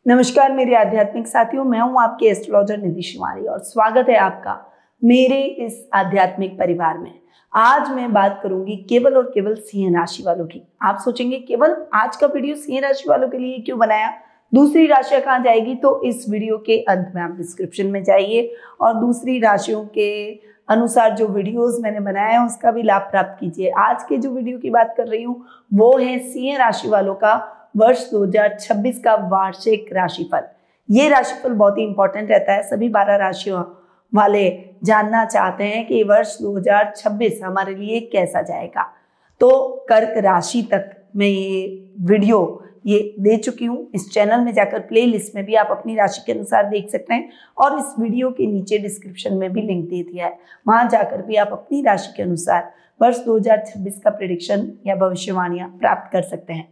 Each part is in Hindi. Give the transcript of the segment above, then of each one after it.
नमस्कार मेरे आध्यात्मिक साथियों, मैं हूं आपकी एस्ट्रोलॉजर निधि शिवानी और स्वागत है आपका मेरे इस आध्यात्मिक परिवार में। आज मैं बात करूंगी केवल और केवल सिंह राशि वालों की। आप सोचेंगे केवल आज का वीडियो सिंह राशि वालों के लिए क्यों बनाया, दूसरी राशियां कहाँ जाएगी? तो इस वीडियो के अंत में आप डिस्क्रिप्शन में जाइए और दूसरी राशियों के अनुसार जो वीडियोस मैंने बनाए हैं उसका भी लाभ प्राप्त कीजिए। आज के जो वीडियो की बात कर रही हूँ वो है सिंह राशि वालों का वर्ष 2026 का वार्षिक राशिफल। ये राशिफल बहुत ही इंपॉर्टेंट रहता है। सभी 12 राशियों वाले जानना चाहते हैं कि वर्ष 2026 हमारे लिए कैसा जाएगा। तो कर्क राशि तक मैं ये वीडियो दे चुकी हूँ। इस चैनल में जाकर प्लेलिस्ट में भी आप अपनी राशि के अनुसार देख सकते हैं और इस वीडियो के नीचे डिस्क्रिप्शन में भी लिंक दे दिया है, वहां जाकर भी आप अपनी राशि के अनुसार वर्ष 2026 का प्रेडिक्शन या भविष्यवाणियां प्राप्त कर सकते हैं।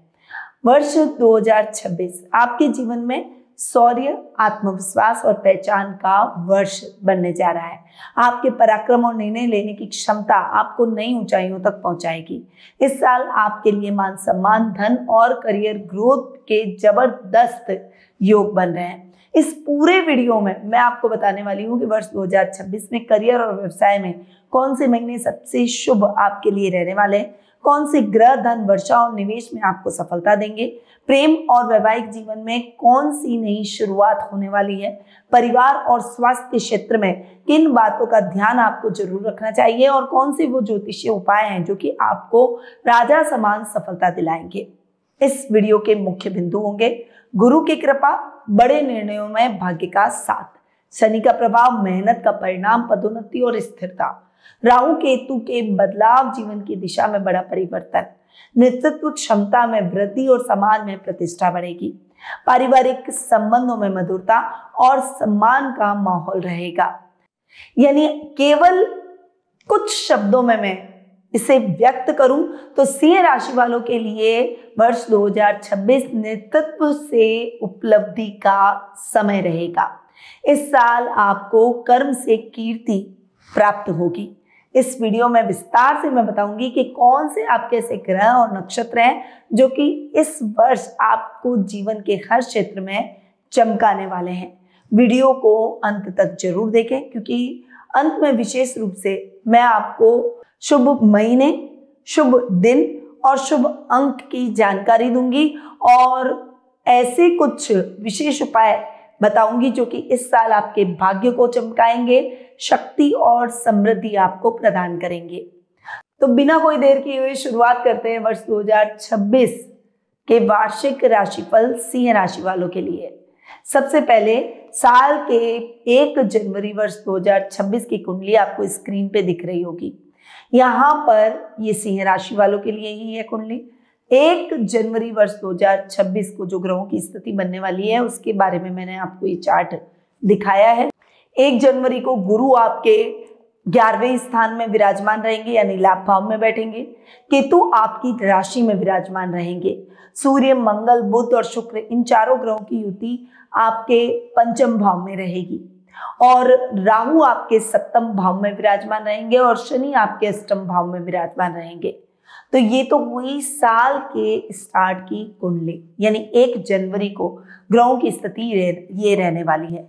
वर्ष 2026 आपके जीवन में शौर्य, आत्मविश्वास और पहचान का वर्ष बनने जा रहा है। आपके पराक्रम और निर्णय लेने की क्षमता आपको नई ऊंचाइयों तक पहुंचाएगी। इस साल आपके लिए मान सम्मान, धन और करियर ग्रोथ के जबरदस्त योग बन रहे हैं। इस पूरे वीडियो में मैं आपको बताने वाली हूँ कि वर्ष 2026 में करियर और व्यवसाय में कौन से महीने सबसे शुभ आपके लिए रहने वाले हैं, कौन से ग्रह धन, वर्षा और निवेश में आपको सफलता देंगे, प्रेम और वैवाहिक जीवन में कौन सी नई शुरुआत होने वाली है, परिवार और स्वास्थ्य क्षेत्र में किन बातों का ध्यान आपको जरूर रखना चाहिए और कौन से वो ज्योतिषीय उपाय हैं जो कि आपको राजा समान सफलता दिलाएंगे। इस वीडियो के मुख्य बिंदु होंगे गुरु की कृपा, बड़े निर्णयों में भाग्य का साथ, शनि का प्रभाव, मेहनत का परिणाम, पदोन्नति और स्थिरता, राहु केतु के बदलाव, जीवन की दिशा में बड़ा परिवर्तन, नेतृत्व क्षमता में वृद्धि और समाज में प्रतिष्ठा बढ़ेगी, पारिवारिक संबंधों में मधुरता और सम्मान का माहौल रहेगा। यानी केवल कुछ शब्दों में मैं इसे व्यक्त करूं तो सिंह राशि वालों के लिए वर्ष 2026 नेतृत्व से उपलब्धि का समय रहेगा। इस साल आपको कर्म से कीर्ति प्राप्त होगी। इस वीडियो में विस्तार से मैं बताऊंगी कि कौन से आपके ऐसे ग्रह और नक्षत्र हैं जो कि इस वर्ष आपको जीवन के हर क्षेत्र में चमकाने वाले हैं। वीडियो को अंत तक जरूर देखें क्योंकि अंत में विशेष रूप से मैं आपको शुभ महीने, शुभ दिन और शुभ अंक की जानकारी दूंगी और ऐसे कुछ विशेष उपाय बताऊंगी जो कि इस साल आपके भाग्य को चमकाएंगे, शक्ति और समृद्धि आपको प्रदान करेंगे। तो बिना कोई देर किए हुए शुरुआत करते हैं वर्ष 2026 के वार्षिक राशिफल सिंह राशि वालों के लिए। सबसे पहले साल के 1 जनवरी वर्ष 2026 की कुंडली आपको स्क्रीन पे दिख रही होगी। यहाँ पर ये सिंह राशि वालों के लिए ही है कुंडली। 1 जनवरी वर्ष 2026 को जो ग्रहों की स्थिति बनने वाली है उसके बारे में मैंने आपको ये चार्ट दिखाया है। 1 जनवरी को गुरु आपके 11वें स्थान में विराजमान रहेंगे यानी लाभ भाव में बैठेंगे। केतु आपकी राशि में विराजमान रहेंगे। सूर्य, मंगल, बुध और शुक्र इन चारों ग्रहों की युति आपके 5वें भाव में रहेगी और राहु आपके 7वें भाव में विराजमान रहेंगे और शनि आपके 8वें भाव में विराजमान रहेंगे। तो ये तो हुई साल के स्टार्ट की कुंडली, यानी 1 जनवरी को ग्रहों की स्थिति ये रहने वाली है।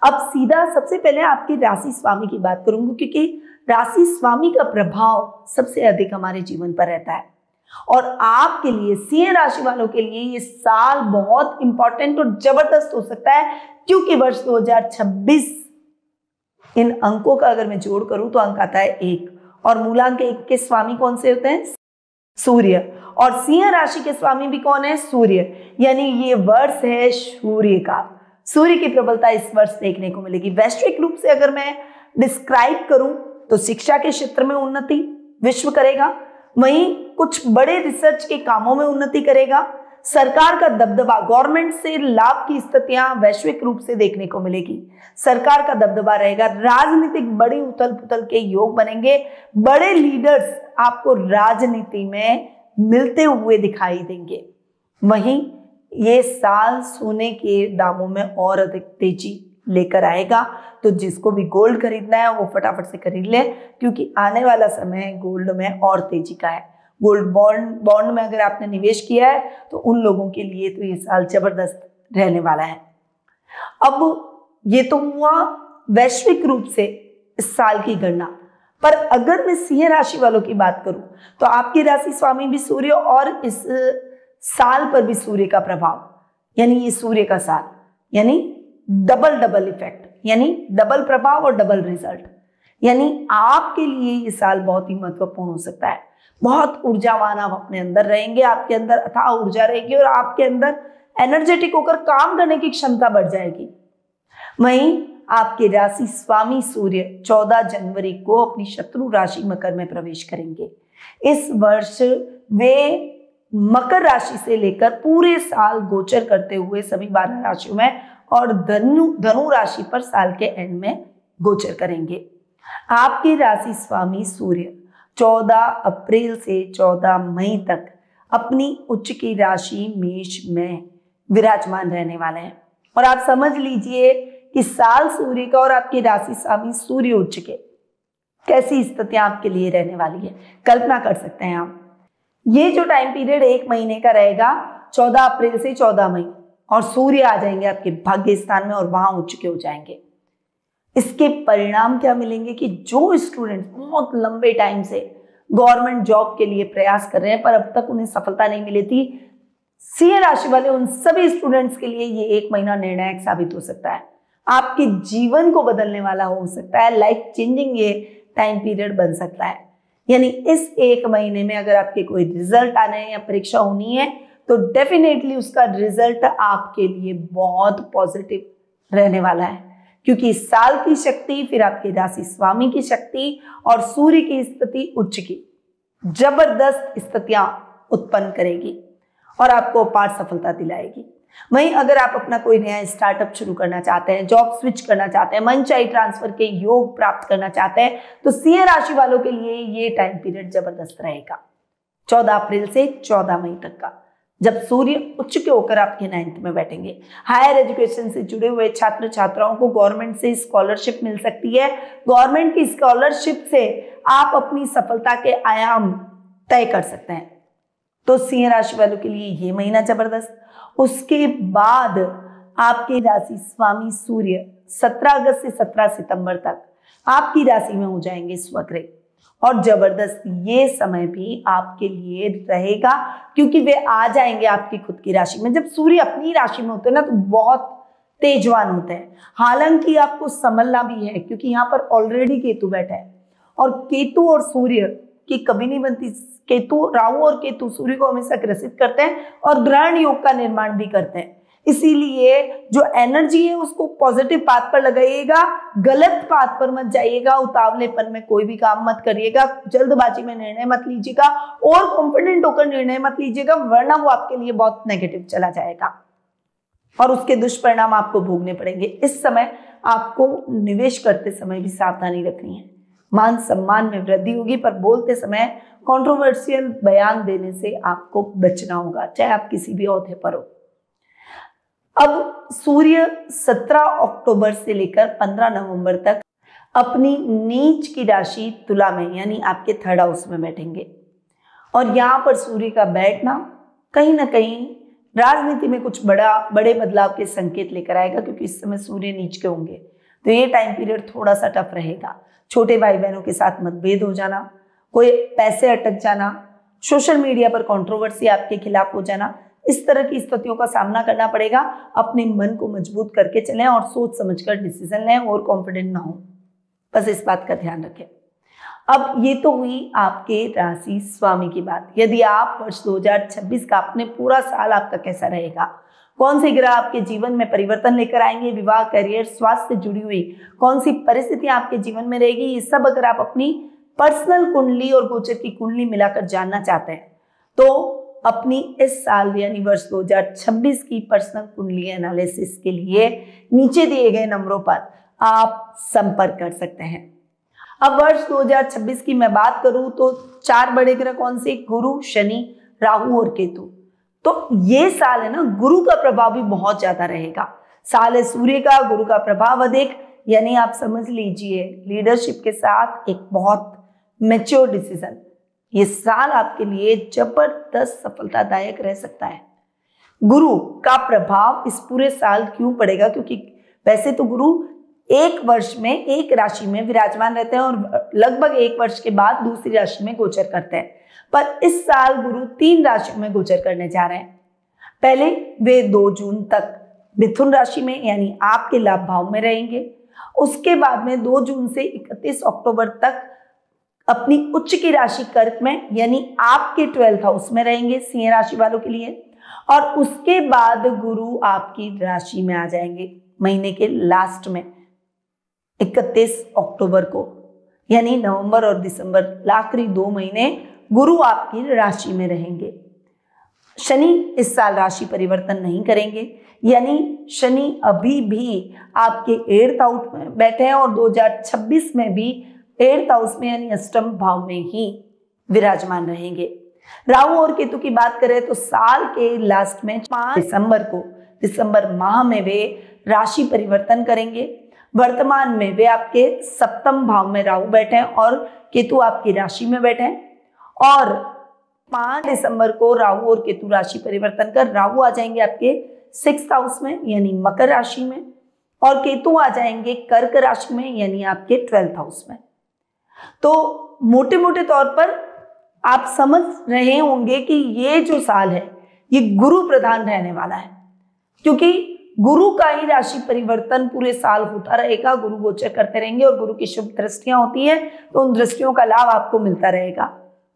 अब सीधा सबसे पहले आपकी राशि स्वामी की बात करूंगी क्योंकि राशि स्वामी का प्रभाव सबसे अधिक हमारे जीवन पर रहता है और आपके लिए सिंह राशि वालों के लिए ये साल बहुत इंपॉर्टेंट और जबरदस्त हो सकता है क्योंकि वर्ष 2026 इन अंकों का अगर मैं जोड़ करूं तो अंक आता है 1 और मूलांक 1 के स्वामी कौन से होते हैं? सूर्य। और सिंह राशि के स्वामी भी कौन है? सूर्य। यानी ये वर्ष है सूर्य का। सूर्य की प्रबलता इस वर्ष देखने को मिलेगी। वैश्विक रूप से अगर मैं डिस्क्राइब करूं तो शिक्षा के क्षेत्र में उन्नति विश्व करेगा, वहीं कुछ बड़े रिसर्च के कामों में उन्नति करेगा। सरकार का दबदबा, गवर्नमेंट से लाभ की स्थितियां वैश्विक रूप से देखने को मिलेगी। सरकार का दबदबा रहेगा। राजनीतिक बड़ी उथल पुथल के योग बनेंगे। बड़े लीडर्स आपको राजनीति में मिलते हुए दिखाई देंगे। वहीं ये साल सोने के दामों में और अधिक तेजी लेकर आएगा। तो जिसको भी गोल्ड खरीदना है वो फटाफट से खरीद ले क्योंकि आने वाला समय गोल्ड में और तेजी का है। गोल्ड बॉन्ड में अगर आपने निवेश किया है तो उन लोगों के लिए तो ये साल जबरदस्त रहने वाला है। अब ये तो हुआ वैश्विक रूप से इस साल की गणना, पर अगर मैं सिंह राशि वालों की बात करूं तो आपकी राशि स्वामी भी सूर्य और इस साल पर भी सूर्य का प्रभाव, यानी ये सूर्य का साल, यानी डबल इफेक्ट, यानी डबल प्रभाव और डबल रिजल्ट। यानी आपके लिए ये साल बहुत ही महत्वपूर्ण हो सकता है। बहुत ऊर्जावान आप अपने अंदर रहेंगे, आपके अंदर अथाह ऊर्जा रहेगी और आपके अंदर एनर्जेटिक होकर काम करने की क्षमता बढ़ जाएगी। वहीं आपके राशि स्वामी सूर्य 14 जनवरी को अपनी शत्रु राशि मकर में प्रवेश करेंगे। इस वर्ष वे मकर राशि से लेकर पूरे साल गोचर करते हुए सभी 12 राशियों में और धनु राशि पर साल के एंड में गोचर करेंगे। आपकी राशि स्वामी सूर्य 14 अप्रैल से 14 मई तक अपनी उच्च की राशि मेष में विराजमान रहने वाले हैं। और आप समझ लीजिए कि साल सूर्य का और आपकी राशि स्वामी सूर्य उच्च के कैसी स्थितियां आपके लिए रहने वाली है, कल्पना कर सकते हैं आप। ये जो टाइम पीरियड 1 महीने का रहेगा 14 अप्रैल से 14 मई, और सूर्य आ जाएंगे आपके भाग्य स्थान में और वहां उच्च के हो जाएंगे। इसके परिणाम क्या मिलेंगे कि जो स्टूडेंट बहुत लंबे टाइम से गवर्नमेंट जॉब के लिए प्रयास कर रहे हैं पर अब तक उन्हें सफलता नहीं मिली थी, सिंह राशि वाले उन सभी स्टूडेंट्स के लिए ये 1 महीना निर्णायक साबित हो सकता है। आपके जीवन को बदलने वाला हो सकता है, लाइफ चेंजिंग ये टाइम पीरियड बन सकता है। यानी इस 1 महीने में अगर आपके कोई रिजल्ट आना है या परीक्षा होनी है तो डेफिनेटली उसका रिजल्ट आपके लिए बहुत पॉजिटिव रहने वाला है, क्योंकि साल की शक्ति, फिर आपकी राशि स्वामी की शक्ति और सूर्य की स्थिति उच्च की जबरदस्त स्थितियां उत्पन्न करेगी और आपको अपार सफलता दिलाएगी। वहीं अगर आप अपना कोई नया स्टार्टअप शुरू करना चाहते हैं, जॉब स्विच करना चाहते हैं, मनचाही ट्रांसफर के योग प्राप्त करना चाहते हैं, तो सिंह राशि वालों के लिए ये टाइम पीरियड जबरदस्त रहेगा 14 अप्रैल से 14 मई तक का, जब सूर्य उच्च के होकर आपके 9th में बैठेंगे। हायर एजुकेशन से जुड़े हुए छात्र छात्राओं को गवर्नमेंट से स्कॉलरशिप मिल सकती है। गवर्नमेंट की स्कॉलरशिप से आप अपनी सफलता के आयाम तय कर सकते हैं। तो सिंह राशि वालों के लिए ये महीना जबरदस्त। उसके बाद आपके राशि स्वामी सूर्य 17 अगस्त से 17 सितंबर तक आपकी राशि में हो जाएंगे स्वग्रह, और जबरदस्त ये समय भी आपके लिए रहेगा क्योंकि वे आ जाएंगे आपकी खुद की राशि में। जब सूर्य अपनी राशि में होते हैं ना तो बहुत तेजवान होते हैं। हालांकि आपको संभलना भी है क्योंकि यहाँ पर ऑलरेडी केतु बैठा है और केतु और सूर्य की कभी नहीं बनती। केतु, राहु और केतु सूर्य को हमेशा ग्रसित करते हैं और ग्रहण योग का निर्माण भी करते हैं। इसीलिए जो एनर्जी है उसको पॉजिटिव पाथ पर लगाइएगा, गलत पाथ पर मत जाइएगा। उतावलेपन में कोई भी काम मत करिएगा, जल्दबाजी में निर्णय मत लीजिएगा और कॉन्फिडेंट होकर निर्णय मत लीजिएगा, वरना वो आपके लिए बहुत नेगेटिव चला जाएगा और उसके दुष्परिणाम आपको भोगने पड़ेंगे। इस समय आपको निवेश करते समय भी सावधानी रखनी है। मान सम्मान में वृद्धि होगी, पर बोलते समय कंट्रोवर्शियल बयान देने से आपको बचना होगा, चाहे आप किसी भी ओहदे पर हो। अब सूर्य 17 अक्टूबर से लेकर 15 नवंबर तक अपनी नीच की राशि तुला में, यानी आपके 3rd हाउस में बैठेंगे, और यहाँ पर सूर्य का बैठना कहीं ना कहीं राजनीति में कुछ बड़े बदलाव के संकेत लेकर आएगा, क्योंकि इस समय सूर्य नीच के होंगे। तो ये टाइम पीरियड थोड़ा सा टफ रहेगा। छोटे भाई बहनों के साथ मतभेद हो जाना, कोई पैसे अटक जाना, सोशल मीडिया पर कंट्रोवर्सी आपके खिलाफ हो जाना, इस तरह की स्थितियों का सामना करना पड़ेगा। अपने मन को मजबूत करके चलें और सोच समझकर डिसीजन लें और कॉन्फिडेंट ना हो, बस इस बात का ध्यान रखें। अब ये तो हुई आपके राशि स्वामी की बात। यदि आप वर्ष 2026 का अपने पूरा साल आपका कैसा रहेगा, कौन से ग्रह आपके जीवन में परिवर्तन लेकर आएंगे, विवाह, करियर, स्वास्थ्य से जुड़ी हुई कौन सी परिस्थितियां आपके जीवन में रहेगी, ये सब अगर आप अपनी पर्सनल कुंडली और गोचर की कुंडली मिलाकर जानना चाहते हैं तो अपनी इस साल यानी वर्ष 2026 की पर्सनल कुंडली एनालिसिस के लिए नीचे दिए गए नंबरों पर आप संपर्क कर सकते हैं। अब वर्ष 2026 की मैं बात करूं तो 4 बड़े ग्रह कौन से, गुरु, शनि, राहु और केतु। तो ये साल है ना, गुरु का प्रभाव भी बहुत ज्यादा रहेगा। साल है सूर्य का, गुरु का प्रभाव अधिक, यानी आप समझ लीजिए लीडरशिप के साथ एक बहुत मैच्योर डिसीजन। ये साल आपके लिए जबरदस्त सफलतादायक रह सकता है। गुरु का प्रभाव इस पूरे साल क्यों पड़ेगा, क्योंकि वैसे तो गुरु एक वर्ष में एक राशि में विराजमान रहते हैं और लगभग एक वर्ष के बाद दूसरी राशि में गोचर करते हैं, पर इस साल गुरु 3 राशियों में गोचर करने जा रहे हैं। पहले वे 2 जून तक मिथुन राशि में यानी आपके लाभ भाव में रहेंगे। उसके बाद में 2 जून से 31 अक्टूबर तक अपनी उच्च की राशि कर्क में यानी आपके 12th हाउस में रहेंगे सिंह राशि वालों के लिए। और उसके बाद गुरु आपकी राशि में आ जाएंगे महीने के लास्ट में 31 अक्टूबर को, यानी नवंबर और दिसंबर आखिरी 2 महीने गुरु आपकी राशि में रहेंगे। शनि इस साल राशि परिवर्तन नहीं करेंगे, यानी शनि अभी भी आपके 8th हाउस में बैठे हैं और 2026 में भी 8th हाउस में यानी अष्टम भाव में ही विराजमान रहेंगे। राहु और केतु की बात करें तो साल के लास्ट में 5 दिसंबर को दिसंबर माह में वे राशि परिवर्तन करेंगे। वर्तमान में वे आपके 7th भाव में राहु बैठे हैं और केतु आपकी राशि में बैठे हैं। और 5 दिसंबर को राहु और केतु राशि परिवर्तन कर राहु आ जाएंगे आपके 6th हाउस में यानी मकर राशि में और केतु आ जाएंगे कर्क राशि में यानी आपके 12th हाउस में। तो मोटे मोटे तौर पर आप समझ रहे होंगे कि ये जो साल है ये गुरु प्रधान रहने वाला है, क्योंकि गुरु का ही राशि परिवर्तन पूरे साल होता रहेगा। गुरु गोचर करते रहेंगे और गुरु की शुभ दृष्टियां होती हैं तो उन दृष्टियों का लाभ आपको मिलता रहेगा।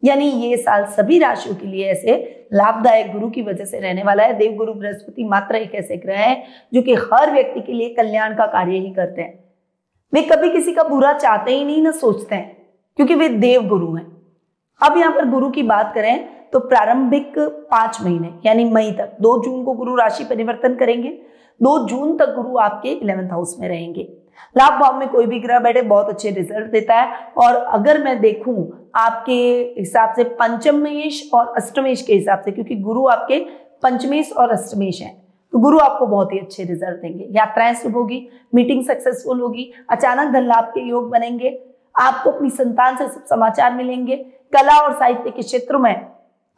यानी ये साल सभी राशियों के लिए ऐसे लाभदायक गुरु की वजह से रहने वाला है। देवगुरु बृहस्पति मात्र एक ऐसे ग्रह है जो कि हर व्यक्ति के लिए कल्याण का कार्य ही करते हैं। वे कभी किसी का बुरा चाहते ही नहीं, ना सोचते हैं, क्योंकि वे देव गुरु हैं। अब यहाँ पर गुरु की बात करें तो प्रारंभिक 5 महीने यानी मई तक 2 जून को गुरु राशि परिवर्तन करेंगे। 2 जून तक गुरु आपके 11th हाउस में रहेंगे। लाभ भाव में कोई भी ग्रह बैठे बहुत अच्छे रिजल्ट देता है। और अगर मैं देखूं आपके हिसाब से पंचमेश और अष्टमेश के हिसाब से, क्योंकि गुरु आपके पंचमेश और अष्टमेश हैं, तो गुरु आपको बहुत ही अच्छे रिजल्ट देंगे। यात्राएं शुभ होगी, मीटिंग सक्सेसफुल होगी, अचानक धन लाभ के योग बनेंगे, आपको अपनी संतान से शुभ समाचार मिलेंगे, कला और साहित्य के क्षेत्र में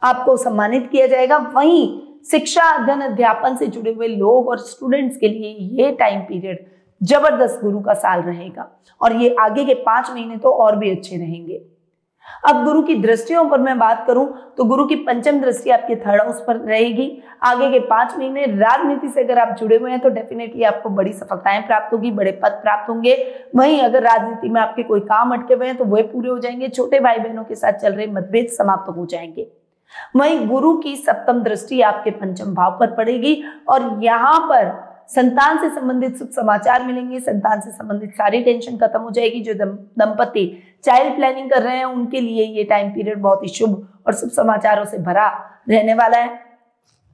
आपको सम्मानित किया जाएगा। वहीं शिक्षा अध्ययन अध्यापन से जुड़े हुए लोग और स्टूडेंट्स के लिए ये टाइम पीरियड जबरदस्त गुरु का साल रहेगा और ये आगे के 5 महीने तो और भी अच्छे रहेंगे। अब गुरु की दृष्टियों पर मैं बात करूं तो गुरु की पंचम दृष्टि आपके 3rd हाउस पर रहेगी। आगे के 5 महीने राजनीति से अगर आप जुड़े हुए हैं तो डेफिनेटली आपको बड़ी सफलताएं प्राप्त होगी, बड़े पद प्राप्त होंगे। वहीं अगर राजनीति में आपके कोई काम अटके हुए हैं तो वह पूरे हो जाएंगे। छोटे भाई बहनों के साथ चल रहे मतभेद समाप्त हो जाएंगे। वहीं गुरु की 7th दृष्टि आपके 5th भाव पर पड़ेगी और यहाँ पर संतान से संबंधित शुभ समाचार मिलेंगे। संतान से संबंधित सारी टेंशन खत्म हो जाएगी। जो दंपति चाइल्ड प्लानिंग कर रहे हैं उनके लिए ये टाइम पीरियड बहुत ही शुभ और शुभ समाचारों से भरा रहने वाला है।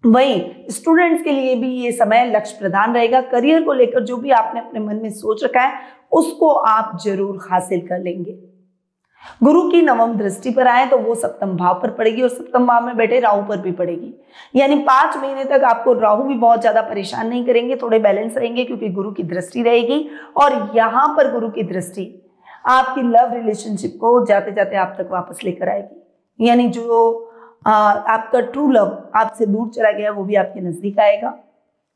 वहीं स्टूडेंट्स के लिए भी ये समय लक्ष्य प्रदान रहेगा। करियर को लेकर जो भी आपने अपने मन में सोच रखा है उसको आप जरूर हासिल कर लेंगे। गुरु की 9वीं दृष्टि पर आए तो वो 7th भाव पर पड़ेगी और 7th भाव में बैठे राहु पर भी पड़ेगी। यानी 5 महीने तक आपको राहु भी बहुत ज्यादा परेशान नहीं करेंगे, थोड़े बैलेंस रहेंगे क्योंकि गुरु की दृष्टि रहेगी। और यहाँ पर गुरु की दृष्टि आपकी लव रिलेशनशिप को जाते जाते आप तक वापस लेकर आएगी। यानी जो आपका ट्रू लव आपसे दूर चला गया वो भी आपके नजदीक आएगा।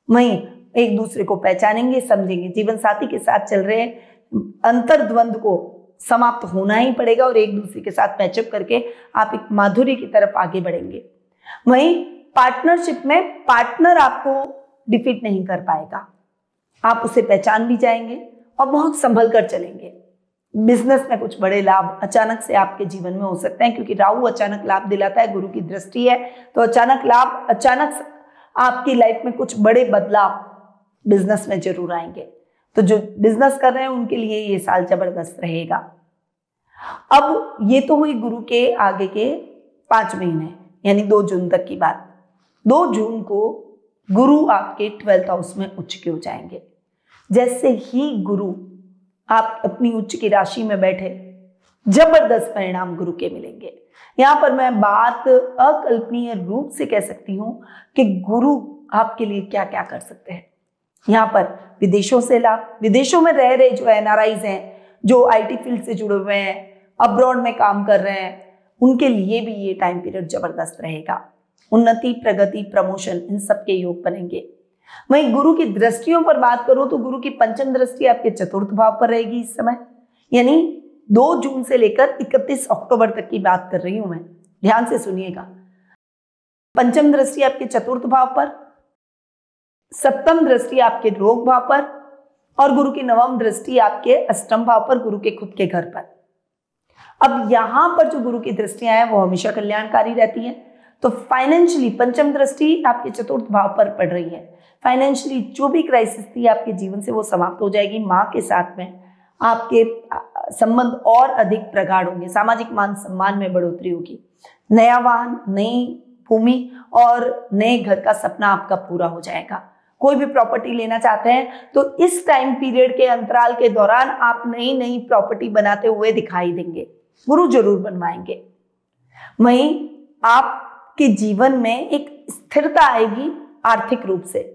वहीं एक दूसरे को पहचानेंगे, समझेंगे। जीवन साथी के साथ चल रहे अंतर्द्वंद को समाप्त होना ही पड़ेगा और एक दूसरे के साथ पैचअप करके आप एक माधुरी की तरफ आगे बढ़ेंगे। वहीं पार्टनरशिप में पार्टनर आपको डिफीट नहीं कर पाएगा, आप उसे पहचान भी जाएंगे और बहुत संभल कर चलेंगे। बिजनेस में कुछ बड़े लाभ अचानक से आपके जीवन में हो सकते हैं, क्योंकि राहु अचानक लाभ दिलाता है। गुरु की दृष्टि है तो अचानक लाभ, अचानक आपकी लाइफ में कुछ बड़े बदलाव बिजनेस में जरूर आएंगे। तो जो बिजनेस कर रहे हैं उनके लिए ये साल जबरदस्त रहेगा। अब ये तो हुई गुरु के आगे के 5 महीने यानी 2 जून तक की बात। 2 जून को गुरु आपके 12th हाउस में उच्च के हो जाएंगे। जैसे ही गुरु आप अपनी उच्च की राशि में बैठे जबरदस्त परिणाम गुरु के मिलेंगे। यहाँ पर मैं बात अकल्पनीय रूप से कह सकती हूँ कि गुरु आपके लिए क्या क्या कर सकते हैं। यहाँ पर विदेशों से लाभ, विदेशों में रह रहे जो NRIs हैं, जो IT फील्ड से जुड़े हुए हैं, अब्रॉड में काम कर रहे हैं, उनके लिए भी ये टाइम पीरियड जबरदस्त रहेगा। उन्नति, प्रगति, प्रमोशन, इन सब के योग बनेंगे। वहीं गुरु की दृष्टियों पर बात करूं तो गुरु की पंचम दृष्टि आपके चतुर्थ भाव पर रहेगी इस समय, यानी 2 जून से लेकर 31 अक्टूबर तक की बात कर रही हूं मैं, ध्यान से सुनिएगा। पंचम दृष्टि आपके चतुर्थ भाव पर, सप्तम दृष्टि आपके रोग भाव पर और गुरु की नवम दृष्टि आपके अष्टम भाव पर, गुरु के खुद के घर पर। अब यहां पर जो गुरु की दृष्टियां हैं वो हमेशा कल्याणकारी रहती हैं। तो फाइनेंशियली पंचम दृष्टि आपके चतुर्थ भाव पर पड़ रही है, फाइनेंशियली जो भी क्राइसिस थी आपके जीवन से वो समाप्त हो जाएगी। माँ के साथ में आपके संबंध और अधिक प्रगाढ़ होंगे, सामाजिक मान सम्मान में बढ़ोतरी होगी, नया वाहन, नई भूमि और नए घर का सपना आपका पूरा हो जाएगा। कोई भी प्रॉपर्टी लेना चाहते हैं तो इस टाइम पीरियड के अंतराल के दौरान आप नई नई प्रॉपर्टी बनाते हुए दिखाई देंगे, गुरु जरूर बनवाएंगे। वहीं आपके जीवन में एक स्थिरता आएगी आर्थिक रूप से,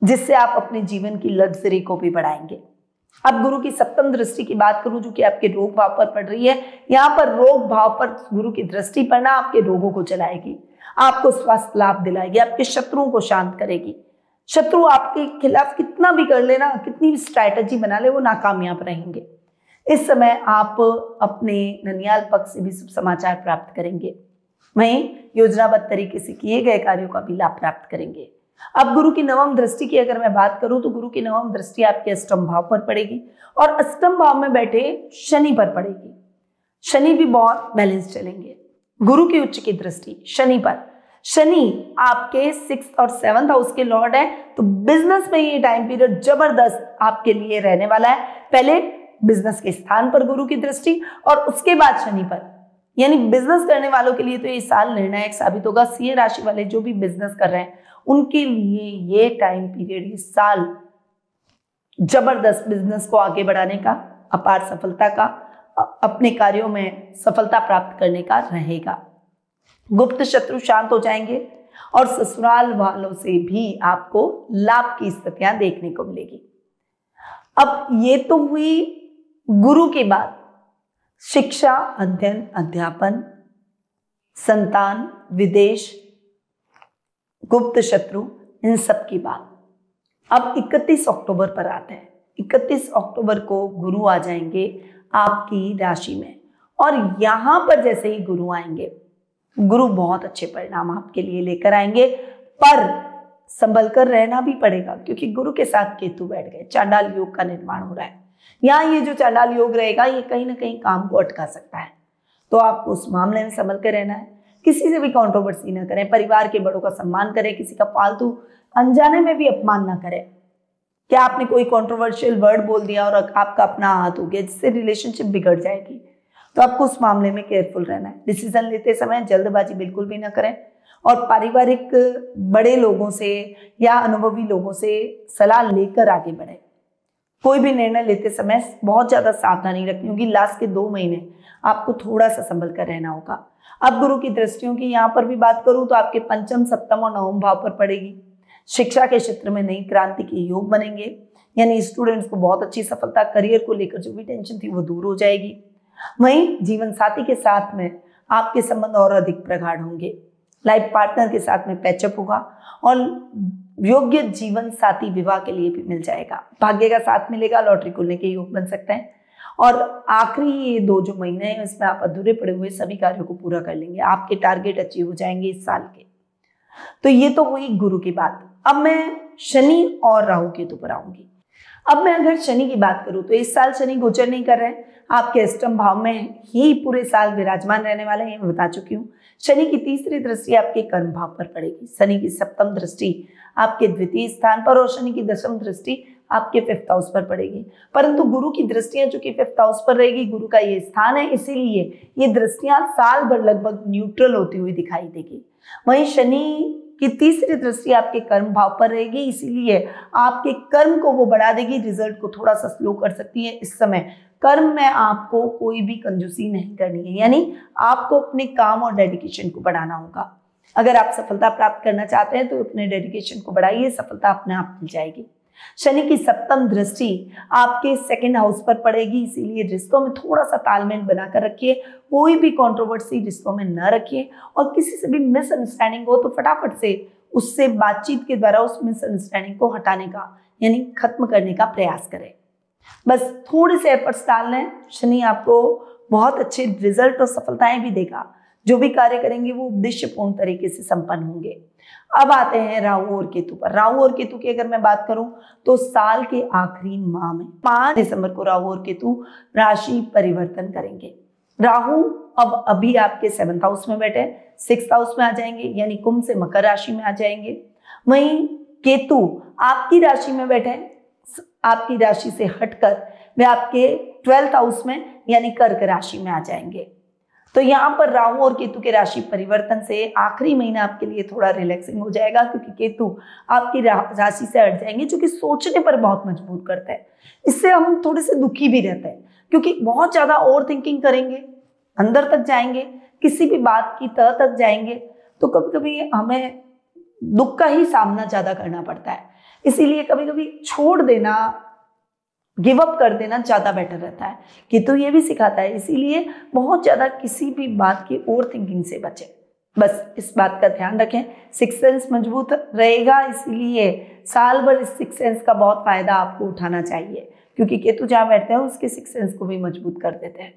जिससे आप अपने जीवन की लग्जरी को भी बढ़ाएंगे। अब गुरु की सप्तम दृष्टि की बात करूं जो कि आपके रोग भाव पर पड़ रही है, यहां पर रोग भाव पर गुरु की दृष्टि पड़ना आपके रोगों को चलाएगी, आपको स्वास्थ्य लाभ दिलाएगी, आपके शत्रुओं को शांत करेगी। शत्रु आपके खिलाफ कितना भी कर लेना, कितनी भी स्ट्रैटेजी बना ले, वो नाकामयाब रहेंगे। इस समय आप अपने ननियाल पक्ष से भी शुभ समाचार प्राप्त करेंगे, वहीं योजनाबद्ध तरीके से किए गए कार्यों का भी लाभ प्राप्त करेंगे। अब गुरु की नवम दृष्टि की अगर मैं बात करूं तो गुरु की नवम दृष्टि आपके अष्टम भाव पर पड़ेगी और अष्टम भाव में बैठे शनि पर पड़ेगी। शनि भी बहुत बैलेंस चलेंगे। गुरु की उच्च की दृष्टि शनि पर, शनि आपके 6th और 7th हाउस के लॉर्ड है, तो बिजनेस में ये टाइम पीरियड जबरदस्त आपके लिए रहने वाला है। पहले बिजनेस के स्थान पर गुरु की दृष्टि और उसके बाद शनि पर, यानी बिजनेस करने वालों के लिए तो ये साल निर्णायक साबित होगा। सिंह राशि वाले जो भी बिजनेस कर रहे हैं उनके लिए ये टाइम पीरियड, ये साल जबरदस्त बिजनेस को आगे बढ़ाने का, अपार सफलता का, अपने कार्यों में सफलता प्राप्त करने का रहेगा। गुप्त शत्रु शांत हो जाएंगे और ससुराल वालों से भी आपको लाभ की स्थितियां देखने को मिलेगी। अब ये तो हुई गुरु की बात, शिक्षा, अध्ययन, अध्यापन, संतान, विदेश, गुप्त शत्रु, इन सब की बात। अब 31 अक्टूबर पर आते हैं। 31 अक्टूबर को गुरु आ जाएंगे आपकी राशि में और यहां पर जैसे ही गुरु आएंगे, गुरु बहुत अच्छे परिणाम आपके लिए लेकर आएंगे, पर संभल कर रहना भी पड़ेगा क्योंकि गुरु के साथ केतु बैठ गए, चांडाल योग का निर्माण हो रहा है। यहाँ ये जो चांडाल योग रहेगा ये कहीं ना कहीं काम को अटका सकता है, तो आपको उस मामले में संभल कर रहना है। किसी से भी कंट्रोवर्सी ना करें, परिवार के बड़ों का सम्मान करें, किसी का फालतू अनजाने में भी अपमान ना करें। क्या आपने कोई कंट्रोवर्शियल वर्ड बोल दिया और आपका अपना हाथ हो गया जिससे रिलेशनशिप बिगड़ जाएगी, तो आपको उस मामले में केयरफुल रहना है। डिसीजन लेते समय जल्दबाजी बिल्कुल भी ना करें और पारिवारिक बड़े लोगों से या अनुभवी लोगों से सलाह लेकर आगे बढ़ें। कोई भी निर्णय लेते समय बहुत ज्यादा सावधानी रखनी होगी। लास्ट के 2 महीने आपको थोड़ा सा संभल कर रहना होगा। अब गुरु की दृष्टियों की यहाँ पर भी बात करूं तो आपके पंचम, सप्तम और नवम भाव पर पड़ेगी। शिक्षा के क्षेत्र में नई क्रांति के योग बनेंगे, यानी स्टूडेंट्स को बहुत अच्छी सफलता, करियर को लेकर जो भी टेंशन थी वो दूर हो जाएगी। वहीं जीवन साथी के साथ में आपके संबंध और अधिक प्रगाढ़ होंगे। लाइफ पार्टनर के साथ में पैचअप होगा और योग्य जीवन साथी विवाह के लिए भी मिल जाएगा। भाग्य का साथ मिलेगा, लॉटरी खुलने के योग बन सकते हैं और आखिरी ये 2 जो महीने हैं इसमें आप अधूरे पड़े हुए सभी कार्यों को पूरा कर लेंगे। आपके टारगेट अचीव हो जाएंगे इस साल के। तो ये तो हुई गुरु की बात। अब मैं शनि और राहु केतु पर आऊंगी। अब मैं अगर शनि की बात करूं तो इस साल शनि गोचर नहीं कर रहे हैं, आपके अष्टम भाव में ही पूरे साल विराजमान रहने वाले हैं, मैं बता चुकी हूँ। शनि की तीसरी दृष्टि आपके कर्म भाव पर पड़ेगी, शनि की सप्तम दृष्टि आपके द्वितीय स्थान पर और शनि की दशम दृष्टि आपके 5th हाउस पर पड़ेगी। परंतु गुरु की दृष्टियां चूंकि 5th हाउस पर रहेगी, गुरु का ये स्थान है, इसीलिए ये दृष्टियां साल भर लगभग न्यूट्रल होती हुई दिखाई देगी। वहीं शनि की तीसरी दृष्टि आपके कर्म भाव पर रहेगी, इसीलिए आपके कर्म को वो बढ़ा देगी, रिजल्ट को थोड़ा सा स्लो कर सकती है। इस समय कर्म में आपको कोई भी कंजूसी नहीं करनी है, यानी आपको अपने काम और डेडिकेशन को बढ़ाना होगा। अगर आप सफलता प्राप्त करना चाहते हैं तो अपने डेडिकेशन को बढ़ाइए, सफलता अपने आप मिल जाएगी। शनि की सप्तम दृष्टि आपके सेकंड हाउस पर पड़ेगी, इसीलिए रिश्तों में थोड़ा सा तालमेल बनाकर रखिए। कोई भी कंट्रोवर्सी रिश्तों में न रखिए, और किसी से भी मिसअंडरस्टैंडिंग हो तो फटाफट से उससे बातचीत के द्वारा उस मिसअंडरस्टैंडिंग को हटाने का यानी खत्म करने का प्रयास करें। बस थोड़े से एफर्ट्स डाल लें, शनि आपको बहुत अच्छे रिजल्ट और सफलताएं भी देगा। जो भी कार्य करेंगे वो उद्देश्यपूर्ण तरीके से संपन्न होंगे। अब आते हैं राहु और केतु पर। राहु और केतु की अगर मैं बात करूं तो साल के आखिरी माह में 5 दिसंबर को राहु और केतु राशि परिवर्तन करेंगे। राहु अब अभी आपके 7th हाउस में बैठे 6th हाउस में आ जाएंगे, यानी कुंभ से मकर राशि में आ जाएंगे। वहीं केतु आपकी राशि में बैठे, आपकी राशि से हटकर वे आपके 12th हाउस में यानी कर्क राशि में आ जाएंगे। तो यहाँ पर राहु और केतु के राशि परिवर्तन से आखिरी महीना आपके लिए थोड़ा रिलैक्सिंग हो जाएगा, क्योंकि केतु आपकी राशि से हट जाएंगे, जो कि सोचने पर बहुत मजबूर करता है। इससे हम थोड़े से दुखी भी रहते हैं, क्योंकि बहुत ज्यादा ओवर थिंकिंग करेंगे, अंदर तक जाएंगे, किसी भी बात की तह तक जाएंगे, तो कभी कभी हमें दुख का ही सामना ज्यादा करना पड़ता है। इसीलिए कभी कभी छोड़ देना, गिव अप कर देना ज्यादा बेटर रहता है। केतु ये भी सिखाता है, इसीलिए बहुत ज्यादा किसी भी बात की ओवर थिंकिंग से बचें। बस इस बात का ध्यान रखें। सिक्स सेंस मजबूत रहेगा, इसीलिए साल भर इस सिक्स सेंस का बहुत फायदा आपको उठाना चाहिए, क्योंकि केतु जहाँ बैठते हैं उसके सिक्स सेंस को भी मजबूत कर देते हैं।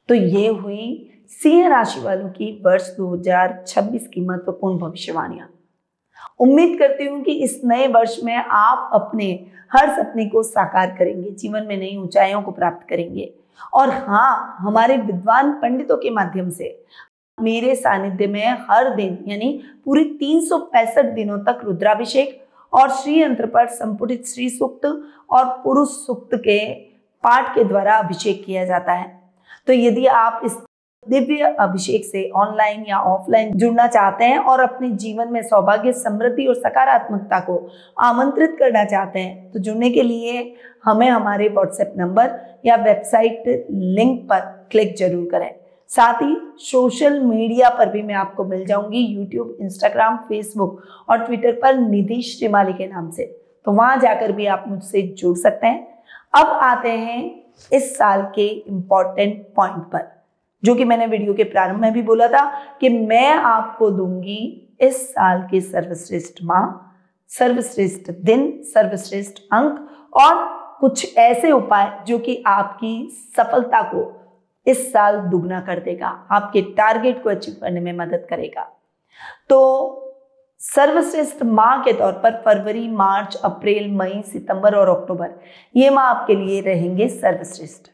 तो ये हुई सिंह राशि वालों की वर्ष 2026 की महत्वपूर्ण भविष्यवाणियां। उम्मीद करती हूँ कि इस नए वर्ष में आप अपने हर सपने को साकार करेंगे, जीवन में नई ऊंचाइयों को प्राप्त करेंगे। और हाँ, हमारे विद्वान पंडितों के माध्यम से मेरे सानिध्य में हर दिन यानी पूरी 365 दिनों तक रुद्राभिषेक और श्री यंत्र पर संपुटित श्री सूक्त और पुरुष सूक्त के पाठ के द्वारा अभिषेक किया जाता है। तो यदि आप इस दिव्य अभिषेक से ऑनलाइन या ऑफलाइन जुड़ना चाहते हैं और अपने जीवन में सौभाग्य, समृद्धि और सकारात्मकता को आमंत्रित करना चाहते हैं, तो जुड़ने के लिए हमें हमारे व्हाट्सएप नंबर या वेबसाइट लिंक पर क्लिक जरूर करें। साथ ही सोशल मीडिया पर भी मैं आपको मिल जाऊंगी, यूट्यूब, इंस्टाग्राम, फेसबुक और ट्विटर पर निधि श्रीमाली के नाम से। तो वहां जाकर भी आप मुझसे जुड़ सकते हैं। अब आते हैं इस साल के इम्पोर्टेंट पॉइंट पर, जो कि मैंने वीडियो के प्रारंभ में भी बोला था कि मैं आपको दूंगी इस साल के सर्वश्रेष्ठ माह, सर्वश्रेष्ठ दिन, सर्वश्रेष्ठ अंक और कुछ ऐसे उपाय जो कि आपकी सफलता को इस साल दुगना कर देगा, आपके टारगेट को अचीव करने में मदद करेगा। तो सर्वश्रेष्ठ माह के तौर पर फरवरी, मार्च, अप्रैल, मई, सितंबर और अक्टूबर ये माह आपके लिए रहेंगे सर्वश्रेष्ठ।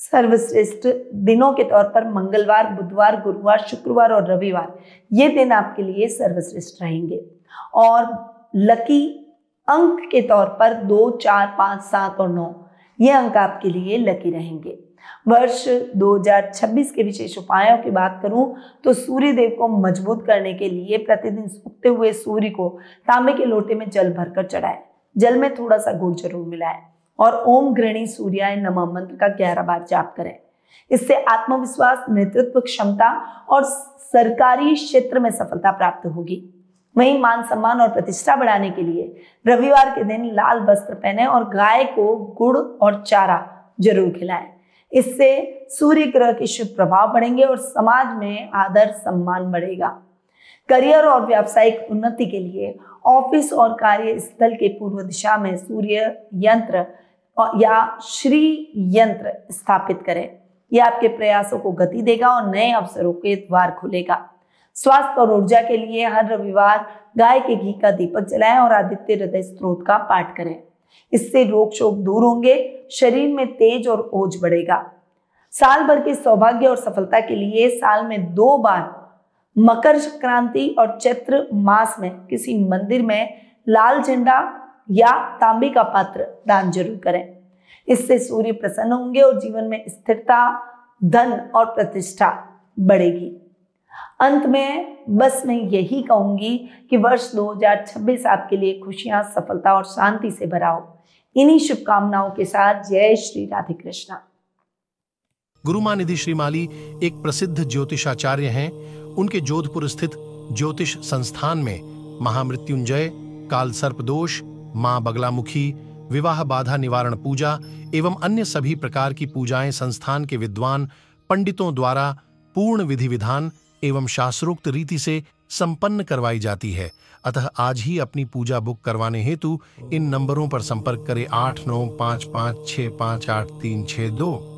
सर्वश्रेष्ठ दिनों के तौर पर मंगलवार, बुधवार, गुरुवार, शुक्रवार और रविवार ये दिन आपके लिए सर्वश्रेष्ठ रहेंगे। और लकी अंक के तौर पर 2, 4, 5, 7 और 9 ये अंक आपके लिए लकी रहेंगे। वर्ष 2026 के विशेष उपायों की बात करूं तो सूर्य देव को मजबूत करने के लिए प्रतिदिन उगते हुए सूर्य को तांबे के लोटे में जल भरकर चढ़ाएं। जल में थोड़ा सा गुड़ जरूर मिलाएं और ओम गृणी सूर्याय नमः मंत्र का 11 बार जाप करें। इससे आत्मविश्वास, नेतृत्व क्षमता और सरकारी क्षेत्र में सफलता प्राप्त होगी। वहीं मान सम्मान और प्रतिष्ठा बढ़ाने के लिए रविवार के दिन लाल वस्त्र पहने और गाय को गुड़ और चारा जरूर खिलाएं। इससे सूर्य ग्रह के शुभ प्रभाव बढ़ेंगे और समाज में आदर सम्मान बढ़ेगा। करियर और व्यावसायिक उन्नति के लिए ऑफिस और कार्यस्थल के पूर्व दिशा में सूर्य यंत्र या श्री यंत्र स्थापित करें। यह आपके प्रयासों को गति देगा और नए अवसरों के द्वार खुलेगा। स्वास्थ्य और ऊर्जा के लिए हर रविवार गाय के घी का दीपक जलाएं और आदित्य हृदय स्त्रोत का पाठ करें। इससे रोग शोक दूर होंगे, शरीर में तेज और ओज बढ़ेगा। साल भर के सौभाग्य और सफलता के लिए साल में 2 बार मकर संक्रांति और चैत्र मास में किसी मंदिर में लाल झंडा या तांबे का पात्र दान जरूर करें। इससे सूर्य प्रसन्न होंगे और जीवन में स्थिरता, धन और प्रतिष्ठा बढ़ेगी। अंत में बस मैं यही कहूंगी कि वर्ष 2026 आपके लिए खुशियां, सफलता और शांति से भरा हो। इन्हीं शुभकामनाओं के साथ जय श्री राधे कृष्णा। गुरु मां निधि श्रीमाली एक प्रसिद्ध ज्योतिषाचार्य हैं। उनके जोधपुर स्थित ज्योतिष संस्थान में महामृत्युंजय, काल सर्प दोष, मां बगलामुखी, विवाह बाधा निवारण पूजा एवं अन्य सभी प्रकार की पूजाएं संस्थान के विद्वान पंडितों द्वारा पूर्ण विधि विधान एवं शास्त्रोक्त रीति से संपन्न करवाई जाती है। अतः आज ही अपनी पूजा बुक करवाने हेतु इन नंबरों पर संपर्क करें 8955658362।